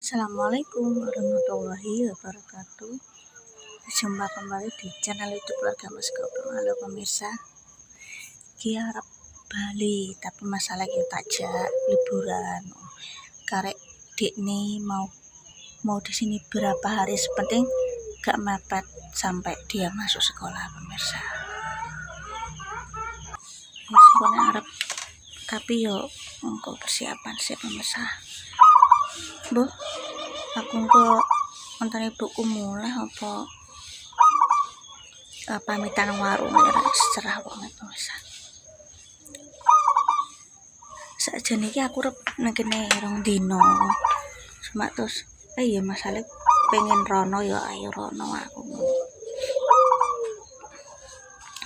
Assalamualaikum warahmatullahi wabarakatuh. Jumpa kembali di channel YouTube Keluarga Mas Goblok. Halo pemirsa, ki arep Bali tapi masalah kita tajak liburan. Karek Dikni mau di sini berapa hari, sepenting gak mepet sampai dia masuk sekolah pemirsa. Sebenarnya arep tapi yo engko persiapan sih pemirsa. Bu, aku kok nonton ibuku mulai apa pamitan warung ya secerah banget pemirsa. Saja niki aku rep nengkene rong dino. Cuma terus ya masalah pengen rono ya ayo rono aku.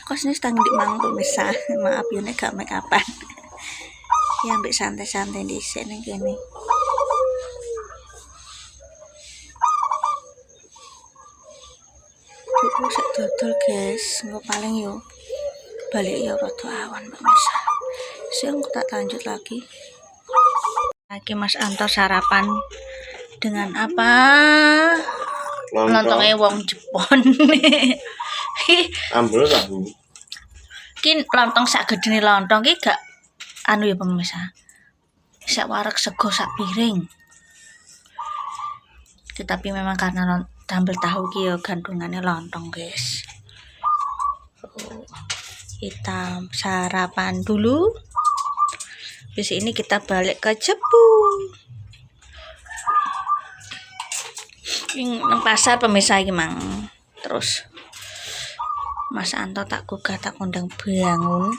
Kok sini stang di mang pemirsa. Maaf yo nek gak make upan. Ya ambek santai-santai dhisik ning kene. Aku sik dodol guys, engko paling yo balik ya rada awan pemirsa. Sing tak lanjut lagi. Mas Anto sarapan dengan apa? Lontongnya wong Jepon. Ambul tahu. Ki lontong sak gedene lontong ki gak anu ya pemirsa. Sak wareg sego sak piring. Tetapi memang karena tampil tahu ki yo gandungannya lontong guys. Kita sarapan dulu. Habis ini kita balik ke Cepu. Nang pasar pemirsa iki mang. Terus Mas Anto tak gugah tak undang bangun.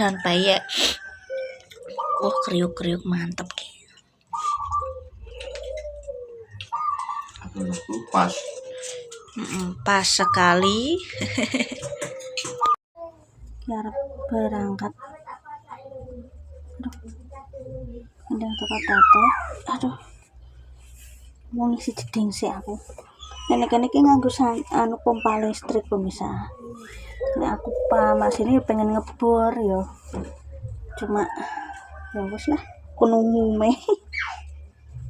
Dan bayek. Kriuk-kriuk mantep ki. Pas. Pas sekali. Biar berangkat. Aduh, ada tato. Aduh, mau ngisi jeding sih aku. Nenek-nenek ini nganggo anu pompa listrik pemirsa. Nah, aku mas ini pengen ngebor yo. Cuma ya wis lah, kuno ngume.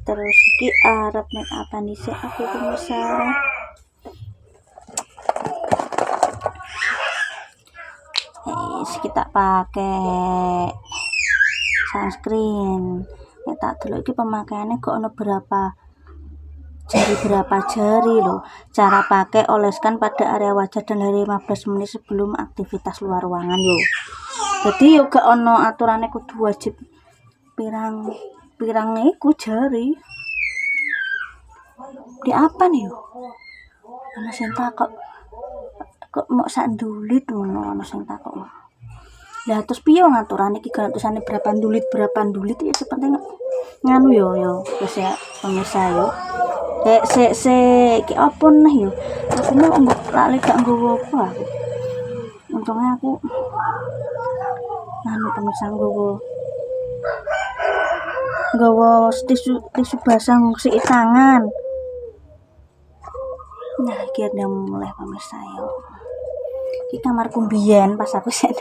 Terus iki arep make upan dhisik aku pemirsa. Kita pakai sunscreen. Ya tak delok iki pemakaiannya kok ono berapa jari loh. Cara pakai, oleskan pada area wajah dan dari 15 menit sebelum aktivitas luar ruangan yo. Jadi yo gak ono aturannya kudu wajib pirang iku jari. Di apa nih yo? Ana sing takok kok mau sak ndulit ngono, ana sing takok. Lah terus piye ngaturane iki gantusane berapa ndulit ya sepenting nganu yo wis ya pemirsa yo. Se iki apa nih yo? Aku mau lali gak nggowo apa aku. Untungnya aku nganu pemirsa nggowo tisu basah ngusik tangan. Nah, akhirnya mulai pemirsa yo. Di kamarku mbiyen pas aku sik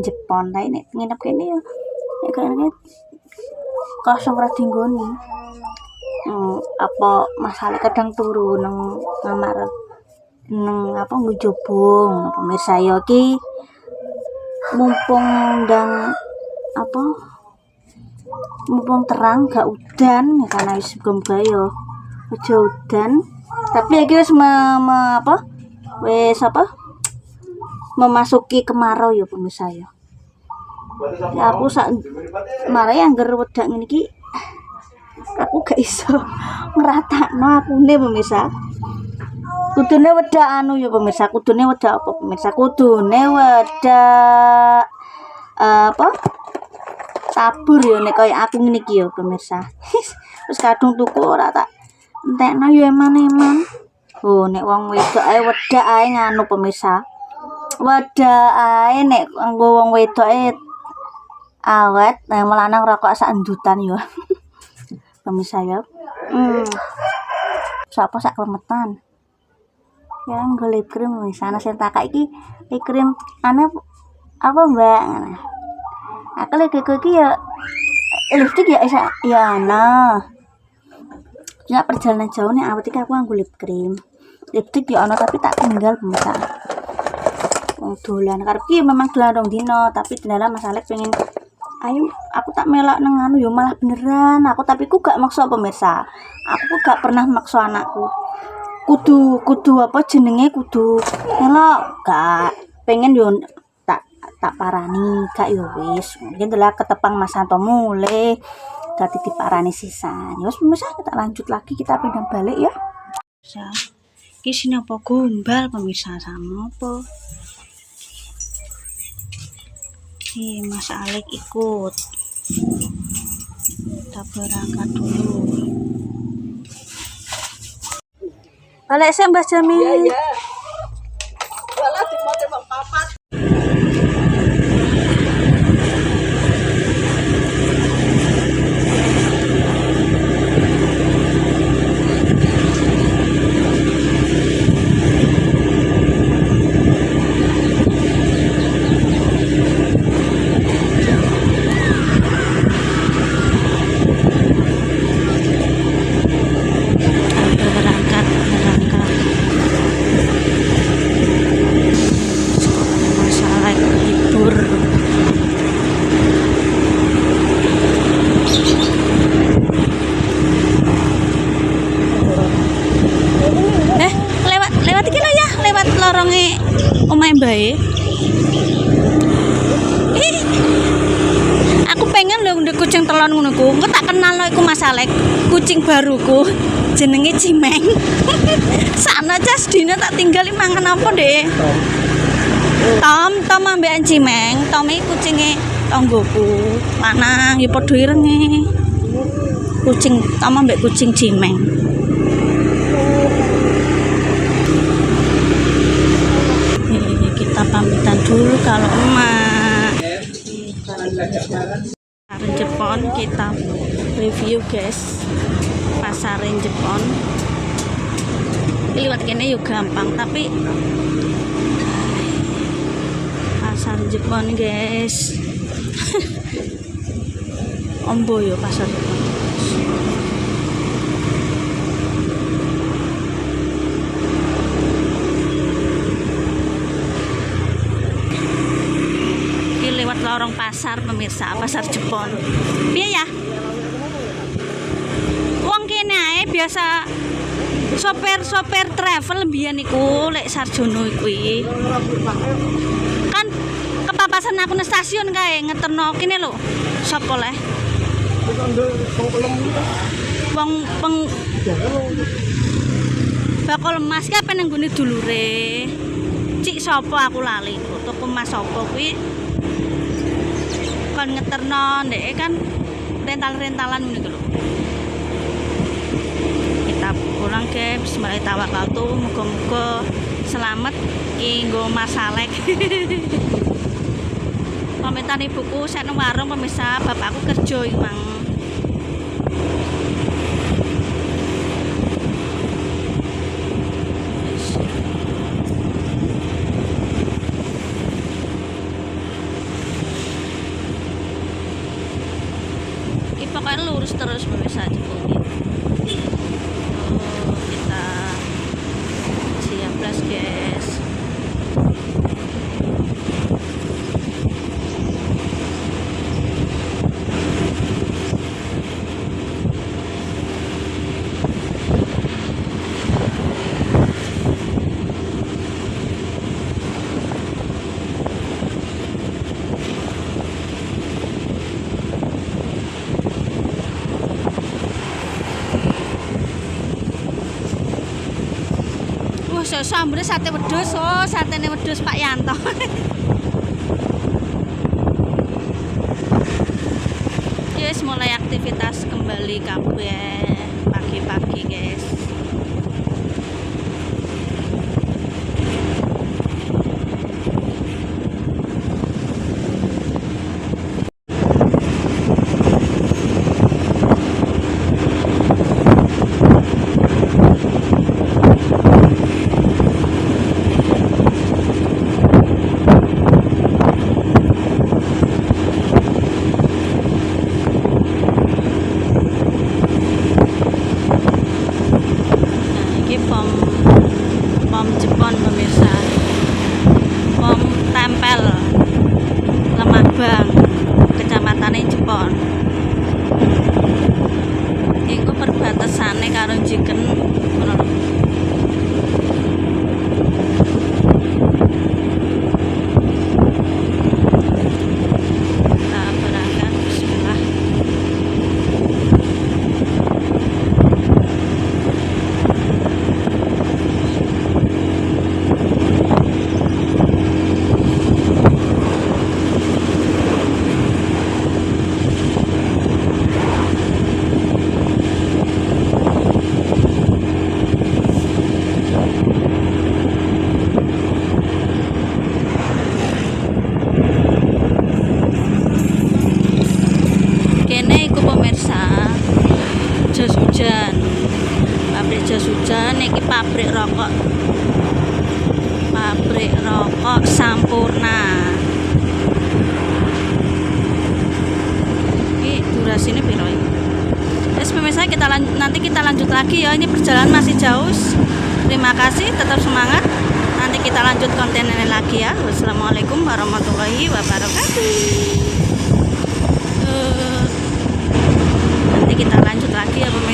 Jepon, tapi nek nginep kene yo kayaknya kosong ra dinggoni. Apa masalah kadang turu nang kamar nang apa ngujubung pemirsa yo ki mumpung terang gak udan karena wis muga yo aja udan. Tapi iki wis memasuki kemarau ya pemirsa ya. Ya aku sak marai angger wedak ngene iki aku gak iso ngeratakno akune pemirsa. Kudune wedak anu ya pemirsa, kudune wedak apa pemirsa? Kudune wedak tabur ya nek kaya aku ngene iki ya pemirsa. Terus kadung tuku ora tak entekno ya eman-eman. Oh nek wong wedok ae wedak ae nganu pemirsa. Wedak ae nek nggo wong wedoke awet, nek lanang rokok sak endutan yo. Pemirsa ya. Sapa sak klemetan. Ya nggo lip cream wis ana sing takak iki lip cream Apa Mbak? Ngono. Aku lagi iki ya lipstick ya ya nah. Ya perjalanan jauh nih awet iki aku nganggo lip cream. Lipstick ya ana tapi tak tinggal pemirsa. Wong dolan karep iki memang dolan rong dino, tapi dina masalah pengen ayo aku tak melak nang anu ya malah beneran aku, tapi ku gak maksa pemirsa. Aku gak pernah maksa anakku. Kudu apa jenenge kudu melok gak pengen yo tak parani gak yo wis mungkin telah ketepang Mas Santo mulai dadi diparani sisan ya wis pemirsa kita lanjut lagi kita pindah balik ya pemirsa iki sini apa gombal pemirsa sama apa Mas Alek ikut kita berangkat dulu balik saya Mbak Jamil iya walah dimote bang papat. Lorongnya omahe mbae. Aku pengen lho ndek kucing telon ngono ku. Engko tak kenal lho iku Mas Alek, kucing baruku. Jenenge Cimeng. Sakno cas dina tak tinggal mangan apa, Dek? Tom ambekan Cimeng. Tom iki kucinge tanggoku. Lanang ya padha irenge. Kucing Tom ambek kucing Cimeng. Kita pamitan dulu kalau emak pasar Jepon kita review guys pasar Jepon liwat kene yuk gampang tapi pasar Jepon guys ombo yo pasar Jepon lewat lorong pasar pemirsa pasar Jepon piye ya wong kene ae biasa sopir travel mbiyen iku lek Sarjono kuwi kan kepapasan aku nang stasiun kae ngeterno kene lho sapa leh wong bakal emas ki apa nang gone dulure cik sapa aku lali toko emas sapa kuwi kan ngeterno ndek kan rental-rentalan ngono lho. Kita pulang ke bismillahirrahmanirrahim. Muga-muga selamat ki nggo Mas Alek. Pamitan ibuku sak nang warung pemirsa, bapakku kerja iki mang. Pokoknya lurus terus pemirsa Jepun kita siap plus guys sambelnya sate wedhus, oh satene wedhus Pak Yanto. Guys, mulai aktivitas kembali kabeh pagi-pagi guys. pabrik rokok Sampurna. Ini durasinya piro ini? Pemirsa, nanti kita lanjut lagi ya. Ini perjalanan masih jauh. Terima kasih, tetap semangat. Nanti kita lanjut konten ini lagi ya. Wassalamualaikum warahmatullahi wabarakatuh. Nanti kita lanjut lagi ya pemirsa.